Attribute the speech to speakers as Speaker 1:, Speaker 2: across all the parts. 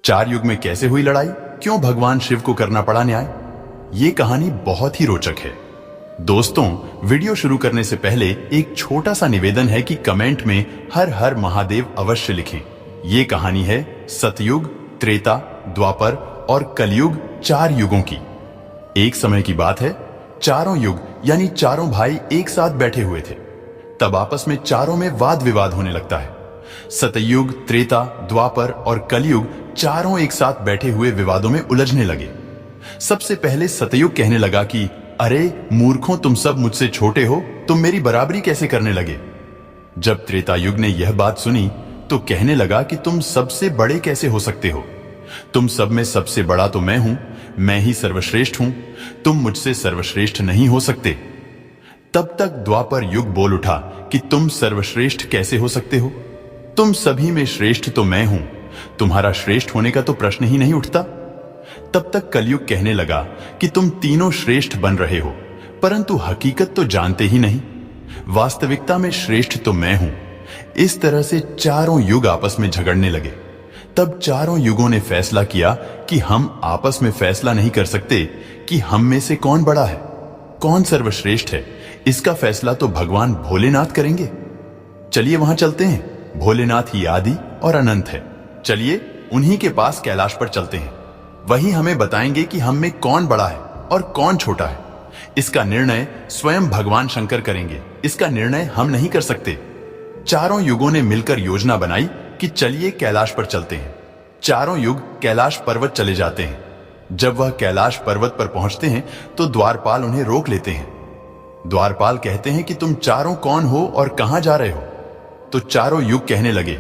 Speaker 1: चार युग में कैसे हुई लड़ाई, क्यों भगवान शिव को करना पड़ा न्याय, ये कहानी बहुत ही रोचक है। दोस्तों, वीडियो शुरू करने से पहले एक छोटा सा निवेदन है कि कमेंट में हर हर महादेव अवश्य लिखें। ये कहानी है सतयुग, त्रेता, द्वापर और कलयुग, चार युगों की। एक समय की बात है, चारों युग यानी चारों भाई एक साथ बैठे हुए थे। तब आपस में चारों में वाद विवाद होने लगता है। सतयुग, त्रेता, द्वापर और कलयुग चारों एक साथ बैठे हुए विवादों में उलझने लगे। सबसे पहले सतयुग कहने लगा कि अरे मूर्खों, तुम सब मुझसे छोटे हो, तुम मेरी बराबरी कैसे करने लगे। जब त्रेता युग ने यह बात सुनी तो कहने लगा कि तुम सबसे बड़े कैसे हो सकते हो, तुम सब में सबसे बड़ा तो मैं हूं, मैं ही सर्वश्रेष्ठ हूं, तुम मुझसे सर्वश्रेष्ठ नहीं हो सकते। तब तक द्वापर युग बोल उठा कि तुम सर्वश्रेष्ठ कैसे हो सकते हो, तुम सभी में श्रेष्ठ तो मैं हूं, तुम्हारा श्रेष्ठ होने का तो प्रश्न ही नहीं उठता। तब तक कलयुग कहने लगा कि तुम तीनों श्रेष्ठ बन रहे हो, परंतु हकीकत तो जानते ही नहीं, वास्तविकता में श्रेष्ठ तो मैं हूं। इस तरह से चारों युग आपस में झगड़ने लगे। तब चारों युगों ने फैसला किया कि हम आपस में फैसला नहीं कर सकते कि हम में से कौन बड़ा है, कौन सर्वश्रेष्ठ है। इसका फैसला तो भगवान भोलेनाथ करेंगे। चलिए वहां चलते हैं। भोलेनाथ ही आदि और अनंत है। चलिए उन्हीं के पास कैलाश पर चलते हैं। वही हमें बताएंगे कि हम में कौन बड़ा है और कौन छोटा है। इसका निर्णय स्वयं भगवान शंकर करेंगे, इसका निर्णय हम नहीं कर सकते। चारों युगों ने मिलकर योजना बनाई कि चलिए कैलाश पर चलते हैं। चारों युग कैलाश पर्वत चले जाते हैं। जब वह कैलाश पर्वत पर पहुंचते हैं तो द्वारपाल उन्हें रोक लेते हैं। द्वारपाल कहते हैं कि तुम चारों कौन हो और कहां जा रहे हो। तो चारों युग कहने लगे,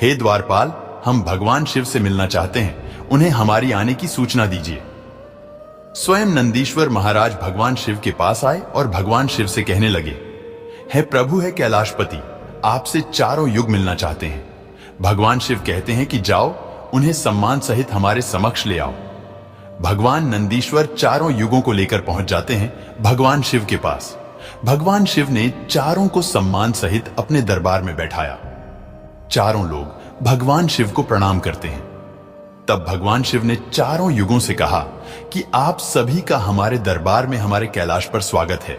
Speaker 1: हे द्वारपाल, हम भगवान शिव से मिलना चाहते हैं, उन्हें हमारी आने की सूचना दीजिए। स्वयं नंदीश्वर महाराज भगवान शिव के पास आए और भगवान शिव से कहने लगे, हे प्रभु, है कैलाशपति, आपसे चारों युग मिलना चाहते हैं। भगवान शिव कहते हैं कि जाओ, उन्हें सम्मान सहित हमारे समक्ष ले आओ। भगवान नंदीश्वर चारों युगों को लेकर पहुंच जाते हैं भगवान शिव के पास। भगवान शिव ने चारों को सम्मान सहित अपने दरबार में बैठाया। चारों लोग भगवान शिव को प्रणाम करते हैं। तब भगवान शिव ने चारों युगों से कहा कि आप सभी का हमारे दरबार में, हमारे कैलाश पर स्वागत है।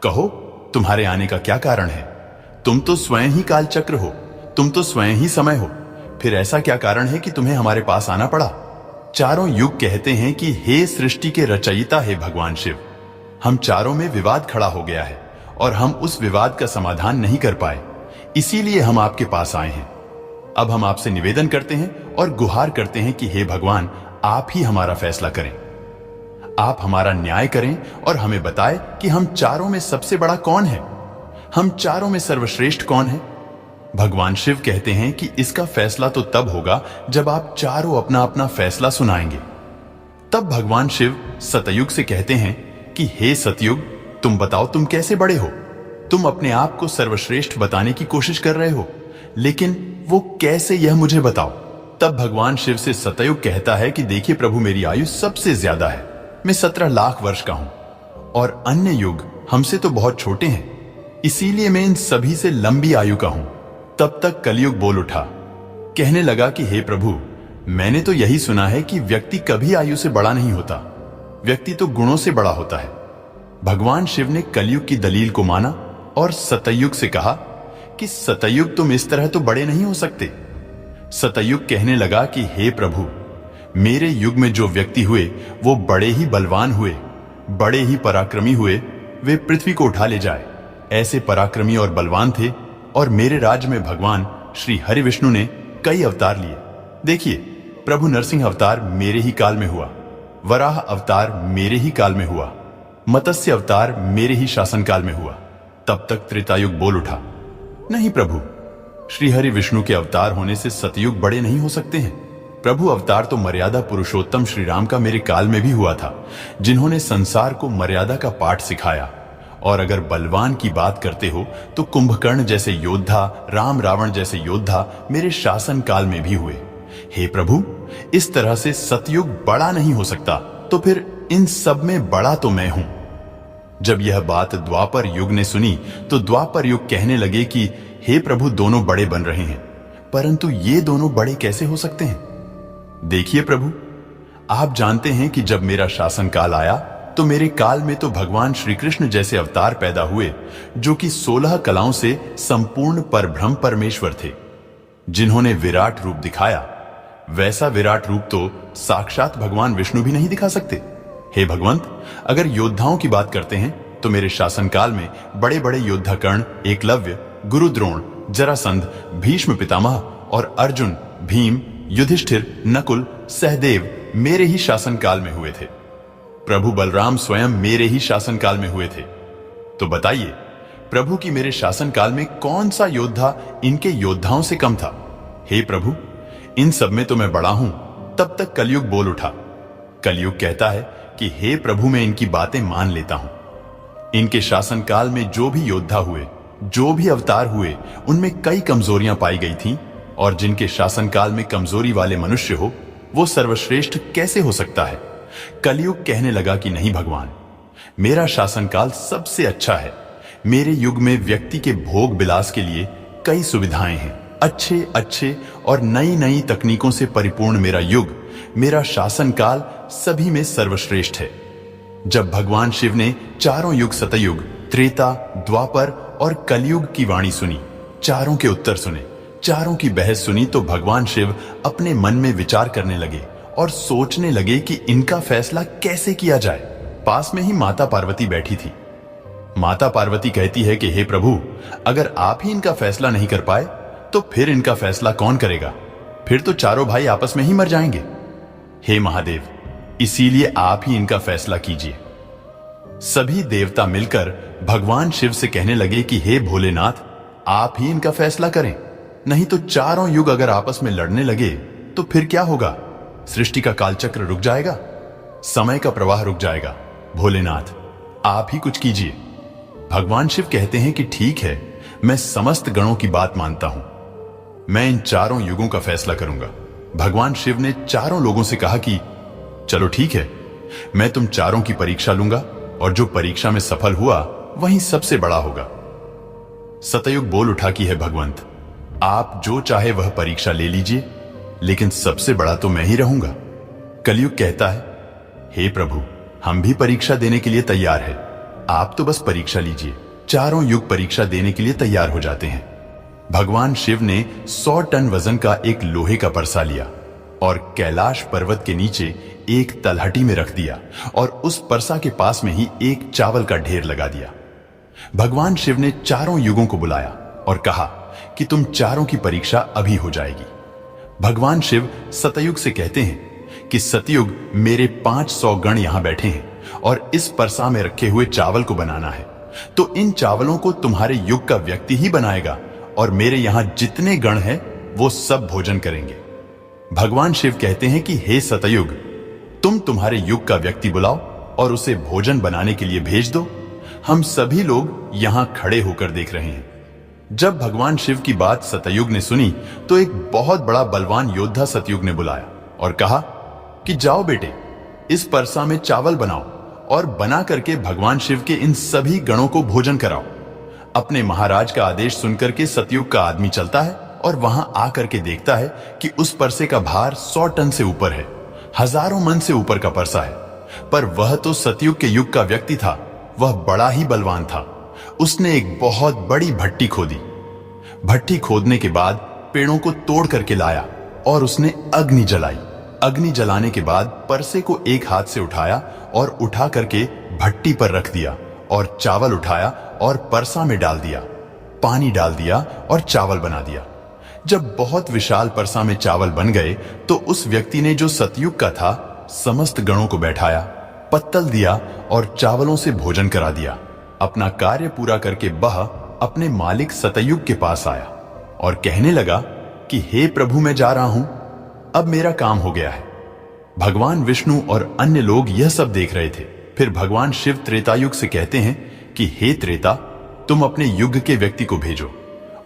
Speaker 1: कहो, तुम्हारे आने का क्या कारण है। तुम तो स्वयं ही कालचक्र हो, तुम तो स्वयं ही समय हो, फिर ऐसा क्या कारण है कि तुम्हें हमारे पास आना पड़ा। चारों युग कहते हैं कि हे सृष्टि के रचयिता, हे भगवान शिव, हम चारों में विवाद खड़ा हो गया है और हम उस विवाद का समाधान नहीं कर पाए, इसीलिए हम आपके पास आए हैं। अब हम आपसे निवेदन करते हैं और गुहार करते हैं कि हे भगवान, आप ही हमारा फैसला करें, आप हमारा न्याय करें और हमें बताएं कि हम चारों में सबसे बड़ा कौन है, हम चारों में सर्वश्रेष्ठ कौन है। भगवान शिव कहते हैं कि इसका फैसला तो तब होगा जब आप चारों अपना अपना फैसला सुनाएंगे। तब भगवान शिव सतयुग से कहते हैं कि हे सतयुग, तुम बताओ, तुम कैसे बड़े हो। तुम अपने आप को सर्वश्रेष्ठ बताने की कोशिश कर रहे हो, लेकिन वो कैसे, यह मुझे बताओ। तब भगवान शिव से सतयुग कहता है कि देखिए प्रभु, मेरी आयु सबसे ज्यादा है, मैं 17 लाख वर्ष का हूं और अन्य युग हमसे तो बहुत छोटे हैं, इसीलिए मैं इन सभी से लंबी आयु का हूं। तब तक कलयुग बोल उठा, कहने लगा कि हे प्रभु, मैंने तो यही सुना है कि व्यक्ति कभी आयु से बड़ा नहीं होता, व्यक्ति तो गुणों से बड़ा होता है। भगवान शिव ने कलयुग की दलील को माना और सतयुग से कहा कि सतयुग, तुम इस तरह तो बड़े नहीं हो सकते। सतयुग कहने लगा कि हे प्रभु, मेरे युग में जो व्यक्ति हुए वो बड़े ही बलवान हुए, बड़े ही पराक्रमी हुए, वे पृथ्वी को उठा ले जाए, ऐसे पराक्रमी और बलवान थे। और मेरे राज्य में भगवान श्री हरि विष्णु ने कई अवतार लिए। देखिए, प्रभु नरसिंह अवतार मेरे ही काल में हुआ, वराह अवतार मेरे ही काल में हुआ, मत्स्य अवतार मेरे ही शासनकाल में हुआ। तब तक त्रेतायुग बोल उठा, नहीं प्रभु, श्री हरि विष्णु के अवतार होने से सतयुग बड़े नहीं हो सकते हैं। प्रभु अवतार तो मर्यादा पुरुषोत्तम श्री राम का मेरे काल में भी हुआ था, जिन्होंने संसार को मर्यादा का पाठ सिखाया। और अगर बलवान की बात करते हो तो कुंभकर्ण जैसे योद्धा, राम रावण जैसे योद्धा मेरे शासन काल में भी हुए। हे प्रभु, इस तरह से सतयुग बड़ा नहीं हो सकता, तो फिर इन सब में बड़ा तो मैं हूं। जब यह बात द्वापर युग ने सुनी तो द्वापर युग कहने लगे कि हे प्रभु, दोनों बड़े बन रहे हैं, परंतु ये दोनों बड़े कैसे हो सकते हैं। देखिए प्रभु, आप जानते हैं कि जब मेरा शासन काल आया तो मेरे काल में तो भगवान श्री कृष्ण जैसे अवतार पैदा हुए जो कि 16 कलाओं से संपूर्ण परब्रह्म परमेश्वर थे, जिन्होंने विराट रूप दिखाया। वैसा विराट रूप तो साक्षात भगवान विष्णु भी नहीं दिखा सकते। हे भगवंत, अगर योद्धाओं की बात करते हैं तो मेरे शासनकाल में बड़े बड़े योद्धा कर्ण, एकलव्य, गुरु द्रोण, जरासंध, भीष्म पितामह और अर्जुन, भीम, युधिष्ठिर, नकुल, सहदेव मेरे ही शासनकाल में हुए थे। प्रभु बलराम स्वयं मेरे ही शासनकाल में हुए थे। तो बताइए प्रभु की मेरे शासनकाल में कौन सा योद्धा इनके योद्धाओं से कम था? हे प्रभु, इन सब में तो मैं बड़ा हूं। तब तक कलयुग बोल उठा। कलयुग कहता है कि हे प्रभु, मैं इनकी बातें मान लेता हूं। इनके शासनकाल में जो भी योद्धा हुए, जो भी अवतार हुए, उनमें कई कमजोरियां पाई गई थीं, और जिनके शासनकाल में कमजोरी वाले मनुष्य हो वो सर्वश्रेष्ठ कैसे हो सकता है? कलयुग कहने लगा कि नहीं भगवान, मेरा शासनकाल सबसे अच्छा है। मेरे युग में व्यक्ति के भोग विलास के लिए कई सुविधाएं हैं। अच्छे अच्छे और नई नई तकनीकों से परिपूर्ण मेरा युग, मेरा शासनकाल सभी में सर्वश्रेष्ठ है। जब भगवान शिव ने चारों युग, सतयुग, त्रेता, द्वापर और कलयुग की वाणी सुनी, चारों के उत्तर सुने, चारों की बहस सुनी, तो भगवान शिव अपने मन में विचार करने लगे और सोचने लगे कि इनका फैसला कैसे किया जाए। पास में ही माता पार्वती बैठी थी। माता पार्वती कहती है कि हे प्रभु, अगर आप ही इनका फैसला नहीं कर पाए तो फिर इनका फैसला कौन करेगा? फिर तो चारों भाई आपस में ही मर जाएंगे। हे महादेव, इसीलिए आप ही इनका फैसला कीजिए। सभी देवता मिलकर भगवान शिव से कहने लगे कि हे भोलेनाथ, आप ही इनका फैसला करें, नहीं तो चारों युग अगर आपस में लड़ने लगे तो फिर क्या होगा? सृष्टि का कालचक्र रुक जाएगा, समय का प्रवाह रुक जाएगा। भोलेनाथ, आप ही कुछ कीजिए। भगवान शिव कहते हैं कि ठीक है, मैं समस्त गणों की बात मानता हूं, मैं इन चारों युगों का फैसला करूंगा। भगवान शिव ने चारों लोगों से कहा कि चलो ठीक है, मैं तुम चारों की परीक्षा लूंगा और जो परीक्षा में सफल हुआ वही सबसे बड़ा होगा। सतयुग बोल उठा कि है भगवंत, आप जो चाहे वह परीक्षा ले लीजिए, लेकिन सबसे बड़ा तो मैं ही रहूंगा। कलयुग कहता है, हे प्रभु, हम भी परीक्षा देने के लिए तैयार है, आप तो बस परीक्षा लीजिए। चारों युग परीक्षा देने के लिए तैयार हो जाते हैं। भगवान शिव ने 100 टन वजन का एक लोहे का परसा लिया और कैलाश पर्वत के नीचे एक तलहटी में रख दिया और उस परसा के पास में ही एक चावल का ढेर लगा दिया। भगवान शिव ने चारों युगों को बुलाया और कहा कि तुम चारों की परीक्षा अभी हो जाएगी। भगवान शिव सतयुग से कहते हैं कि सतयुग, मेरे 500 गण यहां बैठे हैं और इस परसा में रखे हुए चावल को बनाना है, तो इन चावलों को तुम्हारे युग का व्यक्ति ही बनाएगा और मेरे यहां जितने गण हैं वो सब भोजन करेंगे। भगवान शिव कहते हैं कि हे सतयुग, तुम तुम्हारे युग का व्यक्ति बुलाओ और उसे भोजन बनाने के लिए भेज दो। हम सभी लोग यहां खड़े होकर देख रहे हैं। जब भगवान शिव की बात सतयुग ने सुनी तो एक बहुत बड़ा बलवान योद्धा सतयुग ने बुलाया और कहा कि जाओ बेटे, इस परसा में चावल बनाओ और बना करके भगवान शिव के इन सभी गणों को भोजन कराओ। अपने महाराज का आदेश सुनकर के सतयुग का आदमी चलता है और वहां आकर के देखता है कि उस परसे का भार 100 टन से ऊपर है, हजारों मन से ऊपर का परसा है। पर वह तो सतयुग के युग का व्यक्ति था, वह बड़ा ही बलवान था। उसने एक बहुत बड़ी भट्टी खोदी। भट्टी खोदने के बाद पेड़ों को तोड़ करके लाया और उसने अग्नि जलाई। अग्नि जलाने के बाद परसे को एक हाथ से उठाया और उठा करके भट्टी पर रख दिया और चावल उठाया और परसा में डाल दिया, पानी डाल दिया और चावल बना दिया। जब बहुत विशाल परसा में चावल बन गए तो उस व्यक्ति ने, जो सतयुग का था, समस्त गणों को बैठाया, पत्तल दिया और चावलों से भोजन करा दिया। अपना कार्य पूरा करके वह अपने मालिक सतयुग के पास आया और कहने लगा कि हे प्रभु, मैं जा रहा हूं, अब मेरा काम हो गया है। भगवान विष्णु और अन्य लोग यह सब देख रहे थे। फिर भगवान शिव त्रेतायुग से कहते हैं कि हे त्रेता, तुम अपने युग के व्यक्ति को भेजो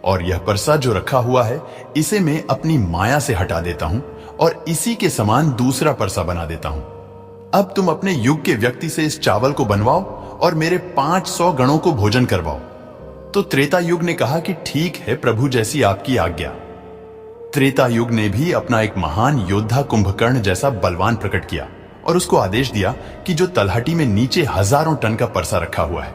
Speaker 1: और यह परसा जो रखा हुआ है इसे मैं अपनी माया से हटा देता हूं और इसी के समान दूसरा परसा बना देता हूं। अब तुम अपने युग के व्यक्ति से इस चावल को बनवाओ और मेरे 500 गणों को भोजन करवाओ। तो त्रेता युग ने कहा कि ठीक है प्रभु, जैसी आपकी आज्ञा। त्रेता युग ने भी अपना एक महान योद्धा कुंभकर्ण जैसा बलवान प्रकट किया और उसको आदेश दिया कि जो तलहटी में नीचे हजारों टन का परसा रखा हुआ है,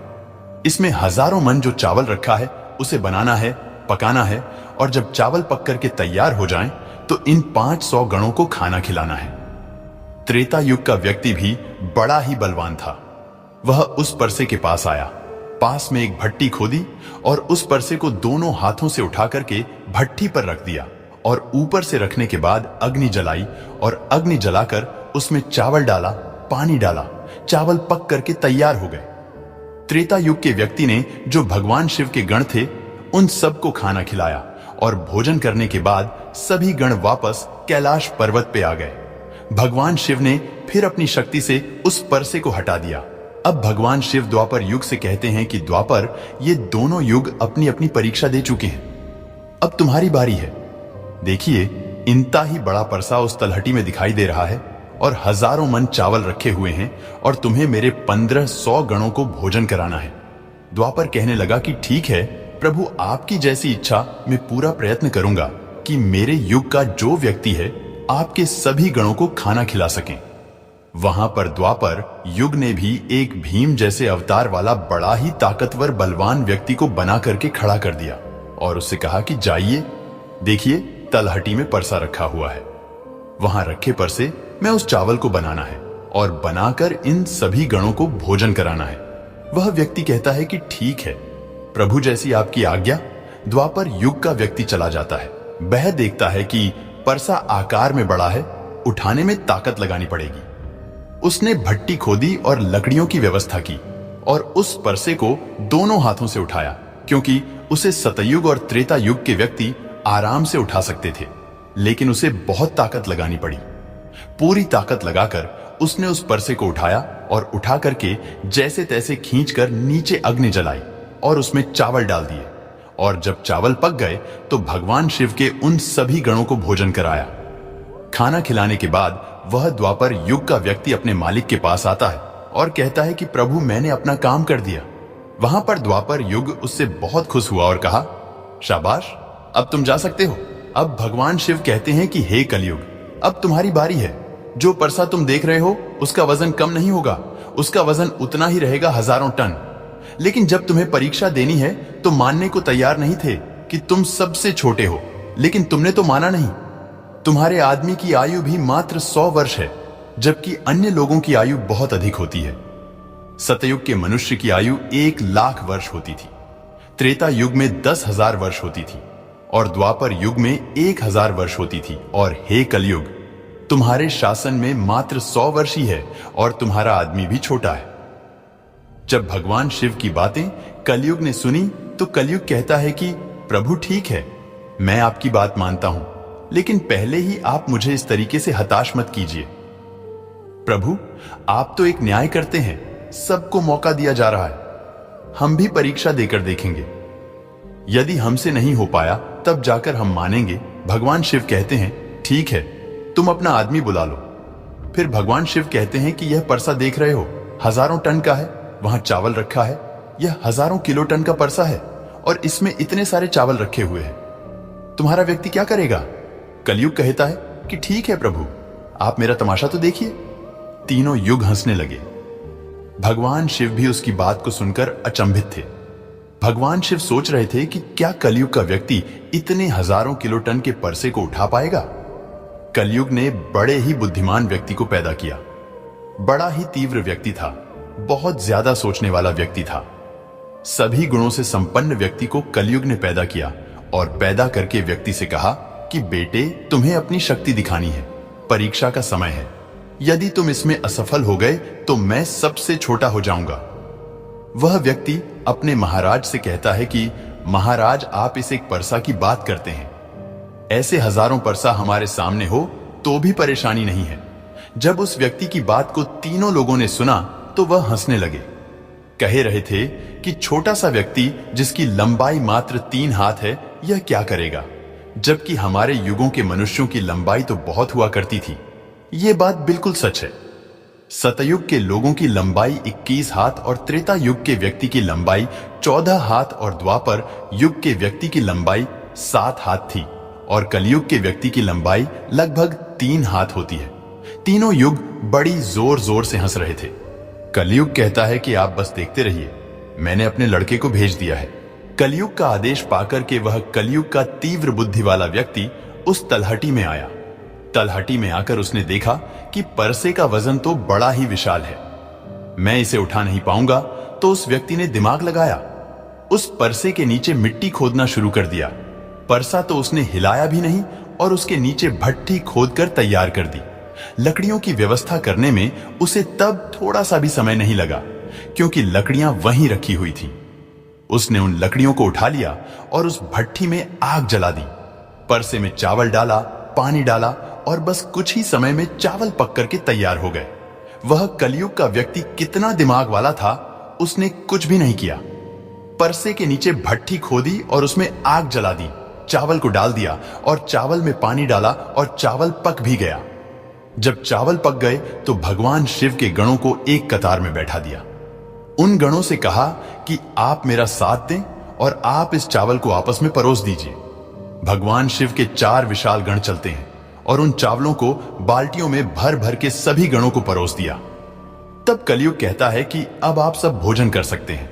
Speaker 1: इसमें हजारों मन जो चावल रखा है उसे बनाना है, पकाना है, और जब चावल पक करके तैयार हो जाएं, तो इन 500 गणों को खाना खिलाना है। त्रेता युग का व्यक्ति भी बड़ा ही बलवान था। वह उस परसे के पास आया, पास में एक भट्टी खोदी और उस परसे को दोनों हाथों से उठा करके भट्टी पर रख दिया और ऊपर से रखने के बाद अग्नि जलाई और अग्नि जलाकर उसमें चावल डाला, पानी डाला, चावल पक करके तैयार हो गए। त्रेता युग के व्यक्ति ने जो भगवान शिव के गण थे उन सबको खाना खिलाया और भोजन करने के बाद सभी गण वापस कैलाश पर्वत पे आ गए। भगवान शिव ने फिर अपनी शक्ति से उस परसे को हटा दिया। अब भगवान शिव द्वापर युग से कहते हैं कि द्वापर, ये दोनों युग अपनी अपनी परीक्षा दे चुके हैं, अब तुम्हारी बारी है। देखिए, इनता ही बड़ा परसा उस तलहटी में दिखाई दे रहा है और हजारों मन चावल रखे हुए हैं और तुम्हें मेरे 1500 गणों को भोजन कराना है। द्वापर कहने लगा कि ठीक है प्रभु, आपकी जैसी इच्छा मैं पूरा प्रयत्न करूंगा कि मेरे युग का जो व्यक्ति है आपके सभी गणों को खाना खिला सकें। वहां पर द्वापर युग ने भी एक भीम जैसे अवतार वाला बड़ा ही ताकतवर बलवान व्यक्ति को बना करके खड़ा कर दिया और उससे कहा कि जाइए, देखिए तलहटी में परसा रखा हुआ है, वहां रखे परसे में उस चावल को बनाना है और बनाकर इन सभी गणों को भोजन कराना है। वह व्यक्ति कहता है कि ठीक है प्रभु, जैसी आपकी आज्ञा। द्वापर युग का व्यक्ति चला जाता है। वह देखता है कि परसा आकार में बड़ा है, उठाने में ताकत लगानी पड़ेगी। उसने भट्टी खोदी और लकड़ियों की व्यवस्था की और उस परसे को दोनों हाथों से उठाया, क्योंकि उसे सतयुग और त्रेता युग के व्यक्ति आराम से उठा सकते थे, लेकिन उसे बहुत ताकत लगानी पड़ी। पूरी ताकत लगाकर उसने उस परसे को उठाया और उठा करके जैसे तैसे खींचकर नीचे अग्नि जलाई और उसमें चावल डाल दिए और जब चावल पक गए तो भगवान शिव के उन सभी गणों को भोजन कराया। खाना खिलाने के बाद वह द्वापर युग का व्यक्ति अपने मालिक के पास आता है और कहता है कि प्रभु, मैंने अपना काम कर दिया। वहां पर द्वापर युग उससे बहुत खुश हुआ और कहा, शाबाश, अब तुम जा सकते हो। अब भगवान शिव कहते हैं कि हे कलयुग, अब तुम्हारी बारी है। जो परसा तुम देख रहे हो उसका वजन कम नहीं होगा, उसका वजन उतना ही रहेगा, हजारों टन। लेकिन जब तुम्हें परीक्षा देनी है तो मानने को तैयार नहीं थे कि तुम सबसे छोटे हो, लेकिन तुमने तो माना नहीं। तुम्हारे आदमी की आयु भी मात्र 100 वर्ष है, जबकि अन्य लोगों की आयु बहुत अधिक होती है। सतयुग के मनुष्य की आयु 1,00,000 वर्ष होती थी, त्रेता युग में 10,000 वर्ष होती थी और द्वापर युग में 1,000 वर्ष होती थी। और हे कलयुग, तुम्हारे शासन में मात्र 100 वर्ष ही है और तुम्हारा आदमी भी छोटा है। जब भगवान शिव की बातें कलयुग ने सुनी तो कलयुग कहता है कि प्रभु ठीक है, मैं आपकी बात मानता हूं, लेकिन पहले ही आप मुझे इस तरीके से हताश मत कीजिए। प्रभु, आप तो एक न्याय करते हैं, सबको मौका दिया जा रहा है। हम भी परीक्षा देकर देखेंगे, यदि हमसे नहीं हो पाया तब जाकर हम मानेंगे। भगवान शिव कहते हैं ठीक है, तुम अपना आदमी बुला लो। फिर भगवान शिव कहते हैं कि यह परसा देख रहे हो, हजारों टन का है, वहां चावल रखा है। यह हजारों किलो टन का परसा है और इसमें इतने सारे चावल रखे हुए हैं, तुम्हारा व्यक्ति क्या करेगा? कलयुग कहता है कि ठीक है प्रभु, आप मेरा तमाशा तो देखिए। तीनों युग हंसने लगे। भगवान शिव भी उसकी बात को सुनकर अचंभित थे। भगवान शिव सोच रहे थे कि क्या कलयुग का व्यक्ति इतने हजारों किलो टन के परसे को उठा पाएगा? कलयुग ने बड़े ही बुद्धिमान व्यक्ति को पैदा किया। बड़ा ही तीव्र व्यक्ति था, बहुत ज्यादा सोचने वाला व्यक्ति था। सभी गुणों से संपन्न व्यक्ति को कलयुग ने पैदा किया और पैदा करके व्यक्ति से कहा कि बेटे, तुम्हें अपनी शक्ति दिखानी है, परीक्षा का समय है। यदि तुम इसमें असफल हो गए तो मैं सबसे छोटा हो जाऊंगा। वह व्यक्ति अपने महाराज से कहता है कि महाराज, आप इस एक परसा की बात करते हैं, ऐसे हजारों परसा हमारे सामने हो तो भी परेशानी नहीं है। जब उस व्यक्ति की बात को तीनों लोगों ने सुना तो वह हंसने लगे। कह रहे थे कि छोटा सा व्यक्ति जिसकी लंबाई मात्र 3 हाथ है, यह क्या करेगा, जबकि हमारे युगों के मनुष्यों की लंबाई तो बहुत हुआ करती थी। यह बात बिल्कुल सच है। सतयुग के लोगों की लंबाई 21 हाथ और त्रेता युग के व्यक्ति की लंबाई 14 हाथ और द्वापर युग के व्यक्ति की लंबाई 7 हाथ थी और कलयुग के व्यक्ति की लंबाई लगभग 3 हाथ होती है। तीनों युग बड़ी जोर जोर से हंस रहे थे। कलयुग कहता है कि आप बस देखते रहिए, मैंने अपने लड़के को भेज दिया है। कलयुग का आदेश पाकर के वह कलयुग का तीव्र बुद्धि वाला व्यक्ति उस तलहटी में आया। तलहटी में आकर उसने देखा कि परसे का वजन तो बड़ा ही विशाल है, मैं इसे उठा नहीं पाऊंगा। तो उस व्यक्ति ने दिमाग लगाया, उस परसे के नीचे मिट्टी खोदना शुरू कर दिया। परसा तो उसने हिलाया भी नहीं और उसके नीचे भट्ठी खोदकर तैयार कर दी। लकड़ियों की व्यवस्था करने में उसे तब थोड़ा सा भी समय नहीं लगा, क्योंकि लकड़ियां वहीं रखी हुई थी। उसने उन लकड़ियों को उठा लिया और उस भट्ठी में आग जला दी। परसे में चावल डाला, पानी डाला और बस कुछ ही समय में चावल पक करके तैयार हो गए। वह कलयुग का व्यक्ति कितना दिमाग वाला था, उसने कुछ भी नहीं किया। परसे के नीचे भट्ठी खोदी और उसमें आग जला दी, चावल को डाल दिया और चावल में पानी डाला और चावल पक भी गया। जब चावल पक गए तो भगवान शिव के गणों को एक कतार में बैठा दिया। उन गणों से कहा कि आप मेरा साथ दें और आप इस चावल को आपस में परोस दीजिए। भगवान शिव के 4 विशाल गण चलते हैं और उन चावलों को बाल्टियों में भर भर के सभी गणों को परोस दिया। तब कलयुग कहता है कि अब आप सब भोजन कर सकते हैं।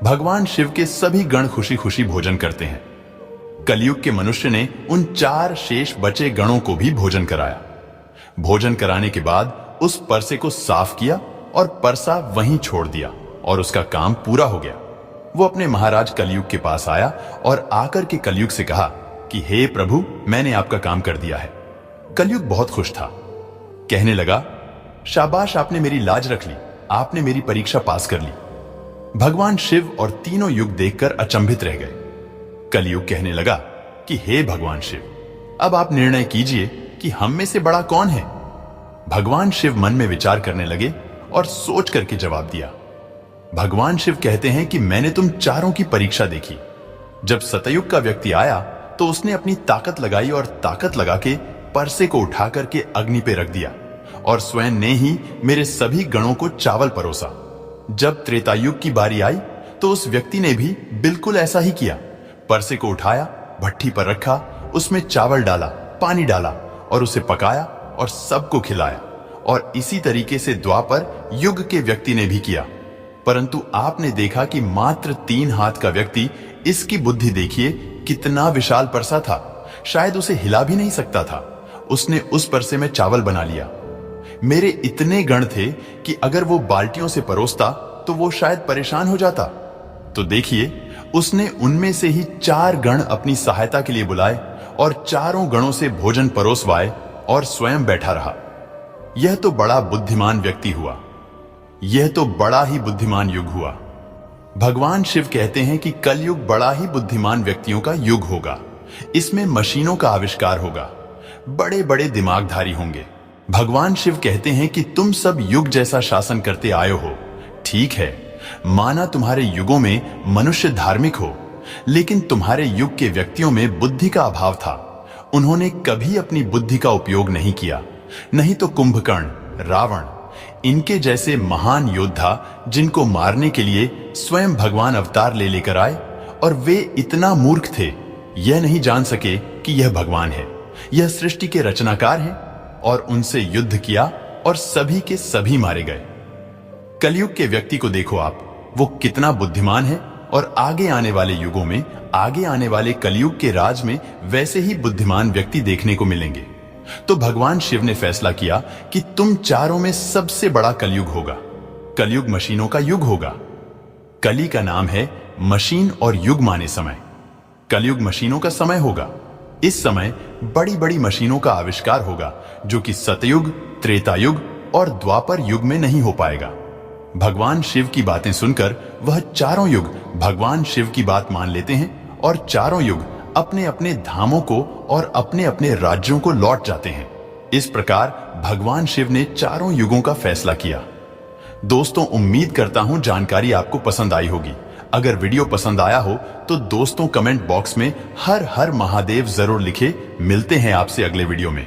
Speaker 1: भगवान शिव के सभी गण खुशी खुशी भोजन करते हैं। कलयुग के मनुष्य ने उन 4 शेष बचे गणों को भी भोजन कराया। भोजन कराने के बाद उस परसे को साफ किया और परसा वहीं छोड़ दिया और उसका काम पूरा हो गया। वो अपने महाराज कलयुग के पास आया और आकर के कलयुग से कहा कि हे प्रभु, मैंने आपका काम कर दिया है। कलयुग बहुत खुश था, कहने लगा, शाबाश, आपने मेरी लाज रख ली, आपने मेरी परीक्षा पास कर ली। भगवान शिव और तीनों युग देखकर अचंभित रह गए। कलयुग कहने लगा कि हे भगवान शिव, अब आप निर्णय कीजिए कि हम में से बड़ा कौन है। भगवान शिव मन में विचार करने लगे और सोच करके जवाब दिया। भगवान शिव कहते हैं कि मैंने तुम चारों की परीक्षा देखी। जब सतयुग का व्यक्ति आया तो उसने अपनी ताकत लगाई और ताकत लगा के परसे को उठा करके अग्नि पे रख दिया और स्वयं ने ही मेरे सभी गणों को चावल परोसा। जब त्रेतायुग की बारी आई तो उस व्यक्ति ने भी बिल्कुल ऐसा ही किया। परसे को उठाया, भट्ठी पर रखा, उसमें चावल डाला, पानी डाला और उसे पकाया और सबको खिलाया। और इसी तरीके से द्वापर युग के व्यक्ति ने भी किया। परंतु आपने देखा कि मात्र 3 हाथ का व्यक्ति, इसकी बुद्धि देखिए कितना विशाल परसा था, शायद उसे हिला भी नहीं सकता था। उसने उस परसे में चावल बना लिया। मेरे इतने गण थे कि अगर वो बाल्टियों से परोसता तो वो शायद परेशान हो जाता। तो देखिए, उसने उनमें से ही 4 गण अपनी सहायता के लिए बुलाए और चारों गणों से भोजन परोसवाए और स्वयं बैठा रहा। यह तो बड़ा बुद्धिमान व्यक्ति हुआ। यह तो बड़ा ही बुद्धिमान युग हुआ। भगवान शिव कहते हैं कि कलयुग बड़ा ही बुद्धिमान व्यक्तियों का युग होगा। इसमें मशीनों का आविष्कार होगा, बड़े बड़े दिमागधारी होंगे। भगवान शिव कहते हैं कि तुम सब युग जैसा शासन करते आए हो। ठीक है, माना तुम्हारे युगों में मनुष्य धार्मिक हो, लेकिन तुम्हारे युग के व्यक्तियों में बुद्धि का अभाव था। उन्होंने कभी अपनी बुद्धि का उपयोग नहीं किया। नहीं तो कुंभकर्ण, रावण, इनके जैसे महान योद्धा जिनको मारने के लिए स्वयं भगवान अवतार ले लेकर आए, और वे इतना मूर्ख थे, यह नहीं जान सके कि यह भगवान है, यह सृष्टि के रचनाकार हैं, और उनसे युद्ध किया और सभी के सभी मारे गए। कलयुग के व्यक्ति को देखो आप, वो कितना बुद्धिमान है, और आगे आने वाले युगों में, आगे आने वाले कलयुग के राज में वैसे ही बुद्धिमान व्यक्ति देखने को मिलेंगे। तो भगवान शिव ने फैसला किया कि तुम चारों में सबसे बड़ा कलयुग होगा। कलयुग मशीनों का युग होगा। कली का नाम है मशीन और युग माने समय। कलयुग मशीनों का समय होगा। इस समय बड़ी बड़ी मशीनों का आविष्कार होगा, जो कि सतयुग, त्रेतायुग और द्वापर युग में नहीं हो पाएगा। भगवान शिव की बातें सुनकर वह चारों युग भगवान शिव की बात मान लेते हैं और चारों युग अपने अपने धामों को और अपने अपने राज्यों को लौट जाते हैं। इस प्रकार भगवान शिव ने चारों युगों का फैसला किया। दोस्तों, उम्मीद करता हूं जानकारी आपको पसंद आई होगी। अगर वीडियो पसंद आया हो तो दोस्तों कमेंट बॉक्स में हर हर महादेव जरूर लिखे। मिलते हैं आपसे अगले वीडियो में।